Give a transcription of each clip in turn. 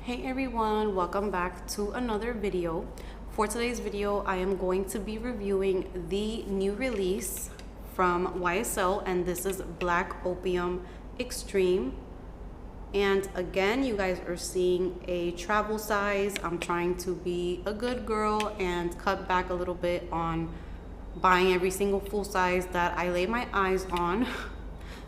Hey everyone, welcome back to another video. For today's video, I am going to be reviewing the new release from YSl, and this is Black Opium Extreme. And again, you guys are seeing a travel size. I'm trying to be a good girl and cut back a little bit on buying every single full size that I lay my eyes on.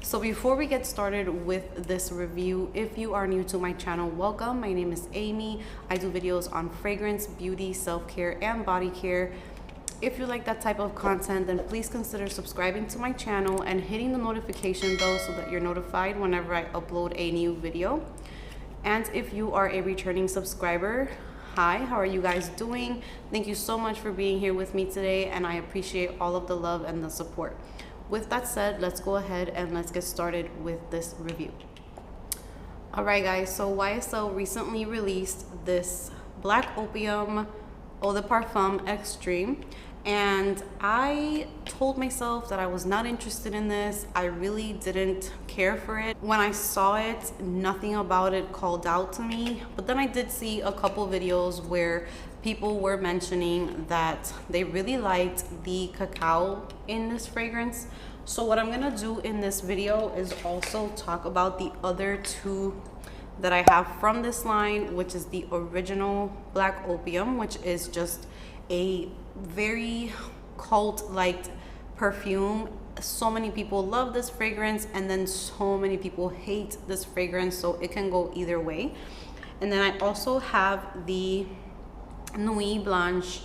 So before we get started with this review, if you are new to my channel, welcome. My name is Amy. I do videos on fragrance, beauty, self-care, and body care. If you like that type of content, then please consider subscribing to my channel and hitting the notification bell so that you're notified whenever I upload a new video. And if you are a returning subscriber, hi, how are you guys doing? Thank you so much for being here with me today, and I appreciate all of the love and the support. With that said, let's go ahead and let's get started with this review. All right, guys, so YSl recently released this Black Opium Eau de Parfum Extreme, and I told myself that I was not interested in this. I really didn't care for it. When I saw it, nothing about it called out to me, but then I did see a couple videos where people were mentioning that they really liked the cacao in this fragrance. So what I'm gonna do in this video is also talk about the other two that I have from this line, which is the original Black Opium, which is just a very cult-like perfume. So many people love this fragrance, and then so many people hate this fragrance, so it can go either way. And then I also have the Nuit Blanche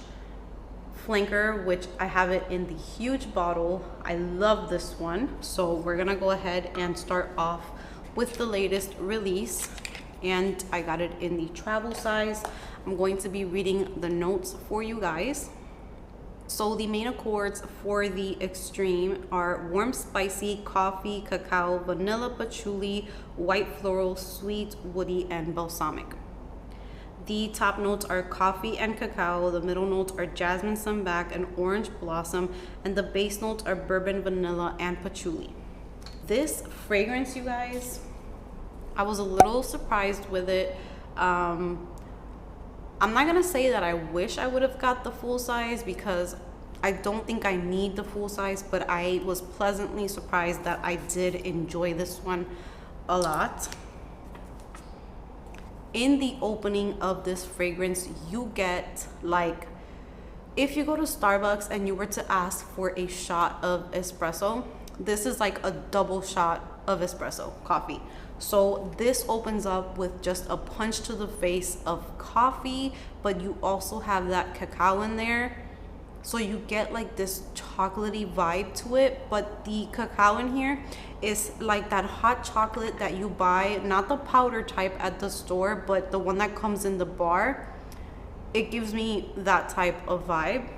flanker, which I have it in the huge bottle. I love this one, so we're gonna go ahead and start off with the latest release, and I got it in the travel size. I'm going to be reading the notes for you guys. So the main accords for the Extreme are warm, spicy, coffee, cacao, vanilla, patchouli, white floral, sweet, woody, and balsamic. The top notes are coffee and cacao, the middle notes are jasmine, sambac, and orange blossom, and the base notes are bourbon, vanilla, and patchouli. This fragrance, you guys, I was a little surprised with it. I'm not gonna say that I wish I would have got the full size, because I don't think I need the full size, but I was pleasantly surprised that I did enjoy this one a lot. In the opening of this fragrance, you get, like, if you go to Starbucks and you were to ask for a shot of espresso, this is like a double shot of espresso coffee. So this opens up with just a punch to the face of coffee, but you also have that cacao in there. So you get like this chocolatey vibe to it, but the cacao in here is like that hot chocolate that you buy, not the powder type at the store, but the one that comes in the bar. It gives me that type of vibe.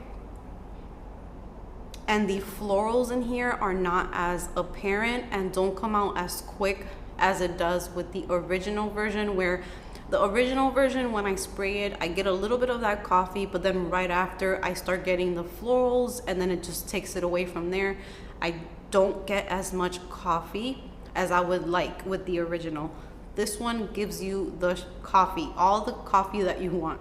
And the florals in here are not as apparent and don't come out as quick as it does with the original version, where the original version, when I spray it, I get a little bit of that coffee, but then right after I start getting the florals, and then it just takes it away from there. I don't get as much coffee as I would like with the original. This one gives you the coffee, all the coffee that you want.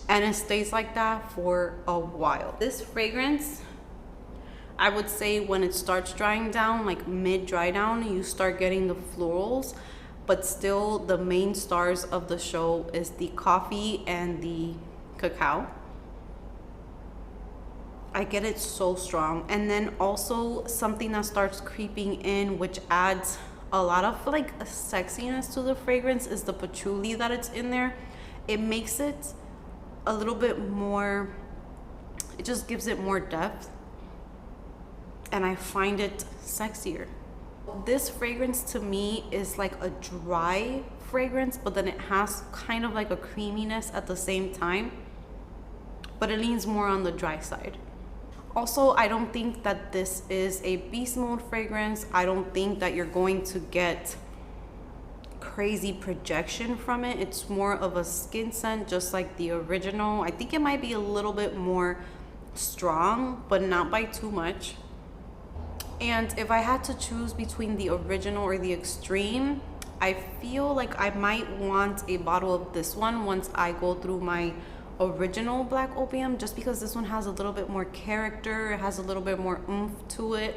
And it stays like that for a while. This fragrance, I would say when it starts drying down, like mid dry down, you start getting the florals, but still the main stars of the show is the coffee and the cacao. I get it so strong. And then also something that starts creeping in, which adds a lot of like a sexiness to the fragrance, is the patchouli that it's in there. It makes it a little bit more, it just gives it more depth, and I find it sexier. This fragrance to me is like a dry fragrance, but then it has kind of like a creaminess at the same time, but it leans more on the dry side. Also, I don't think that this is a beast mode fragrance. I don't think that you're going to get crazy projection from it. It's more of a skin scent, just like the original. I think it might be a little bit more strong, but not by too much. And if I had to choose between the original or the Extreme, I feel like I might want a bottle of this one once I go through my original Black Opium, just because this one has a little bit more character, it has a little bit more oomph to it.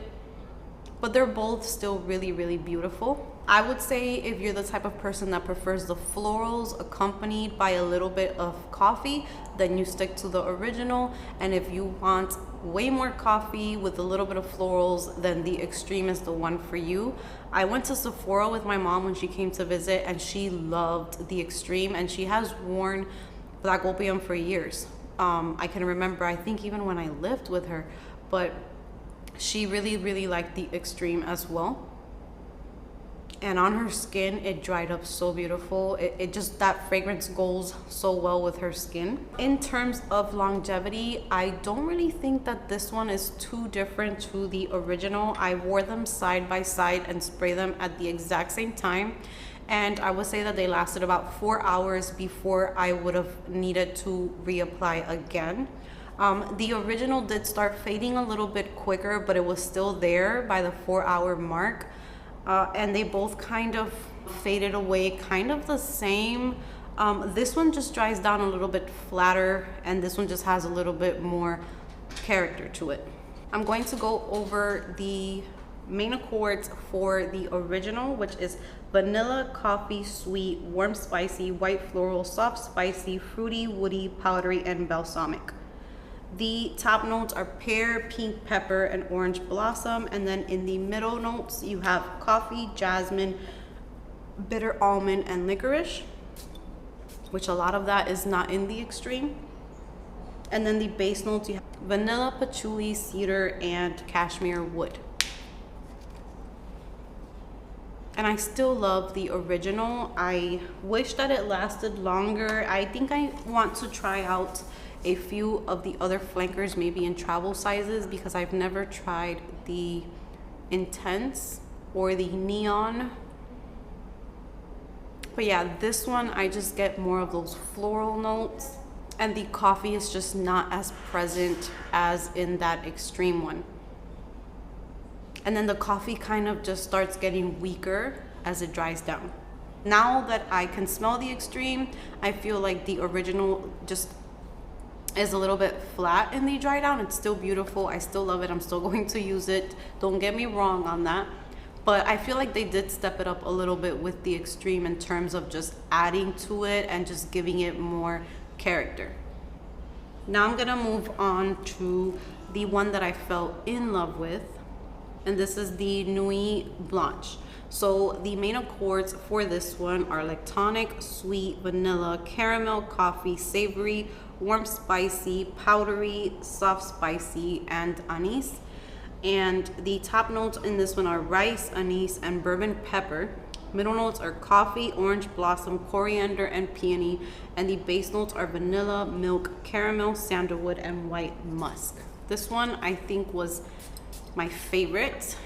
But they're both still really, really beautiful. I would say if you're the type of person that prefers the florals accompanied by a little bit of coffee, then you stick to the original. And if you want way more coffee with a little bit of florals, then the Extreme is the one for you. I went to Sephora with my mom when she came to visit, and she loved the Extreme, and she has worn Black Opium for years. I can remember, I think even when I lived with her, but she really, really liked the Extreme as well. And on her skin, it dried up so beautiful. It just, that fragrance goes so well with her skin. In terms of longevity, I don't really think that this one is too different to the original. I wore them side by side and sprayed them at the exact same time. And I would say that they lasted about 4 hours before I would have needed to reapply again. The original did start fading a little bit quicker, but it was still there by the 4-hour mark. And they both kind of faded away kind of the same. This one just dries down a little bit flatter, and this one just has a little bit more character to it. I'm going to go over the main accords for the original, which is vanilla, coffee, sweet, warm, spicy, white floral, soft, spicy, fruity, woody, powdery, and balsamic. The top notes are pear, pink pepper, and orange blossom. And then in the middle notes, you have coffee, jasmine, bitter almond, and licorice, which a lot of that is not in the Extreme. And then the base notes, you have vanilla, patchouli, cedar, and cashmere wood. And I still love the original. I wish that it lasted longer. I think I want to try out a few of the other flankers, maybe in travel sizes, because I've never tried the intense or the neon. But yeah, this one I just get more of those floral notes, and the coffee is just not as present as in that Extreme one. And then the coffee kind of just starts getting weaker as it dries down. Now that I can smell the Extreme, I feel like the original just is a little bit flat in the dry down. It's still beautiful. I still love it. I'm still going to use it. Don't get me wrong on that. But I feel like they did step it up a little bit with the Extreme in terms of just adding to it and just giving it more character. Now I'm gonna move on to the one that I fell in love with, and this is the Nuit Blanche. So the main accords for this one are lactonic, sweet, vanilla, caramel, coffee, savory, warm, spicy, powdery, soft, spicy, and anise. And the top notes in this one are rice, anise, and bourbon pepper. Middle notes are coffee, orange blossom, coriander, and peony. And the base notes are vanilla, milk, caramel, sandalwood, and white musk. This one I think was my favorite.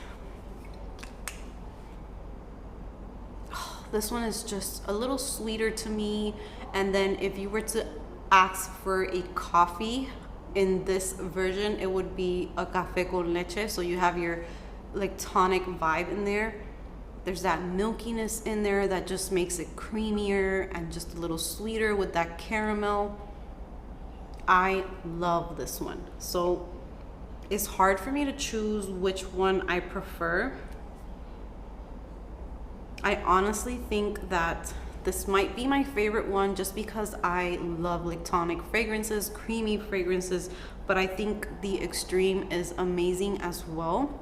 This one is just a little sweeter to me. And then if you were to ask for a coffee in this version, it would be a café con leche. So you have your lactonic vibe in there. There's that milkiness in there that just makes it creamier and just a little sweeter with that caramel. I love this one. So it's hard for me to choose which one I prefer. I honestly think that this might be my favorite one just because I love lactonic fragrances, creamy fragrances, but I think the Extreme is amazing as well.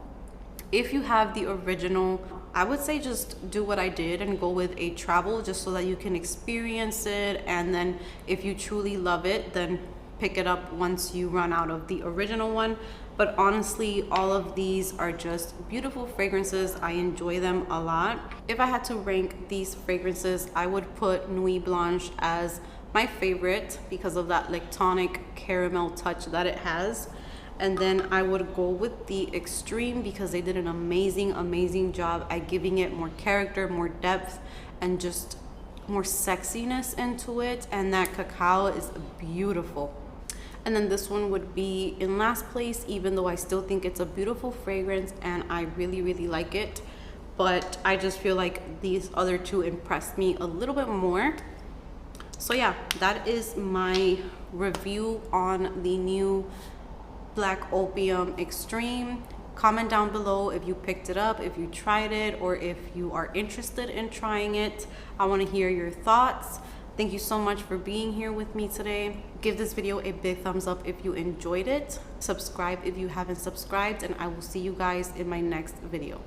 If you have the original, I would say just do what I did and go with a travel just so that you can experience it. And then if you truly love it, then pick it up once you run out of the original one. But honestly, all of these are just beautiful fragrances. I enjoy them a lot. If I had to rank these fragrances, I would put Nuit Blanche as my favorite because of that lactonic caramel touch that it has. And then I would go with the Extreme because they did an amazing job at giving it more character, more depth, and just more sexiness into it. And that cacao is beautiful. And then this one would be in last place, even though I still think it's a beautiful fragrance and I really like it. but I just feel like these other two impressed me a little bit more. So yeah, that is my review on the new Black Opium Extreme. Comment down below if you picked it up, if you tried it, or if you are interested in trying it. I want to hear your thoughts. Thank you so much for being here with me today. Give this video a big thumbs up if you enjoyed it. Subscribe if you haven't subscribed, and I will see you guys in my next video.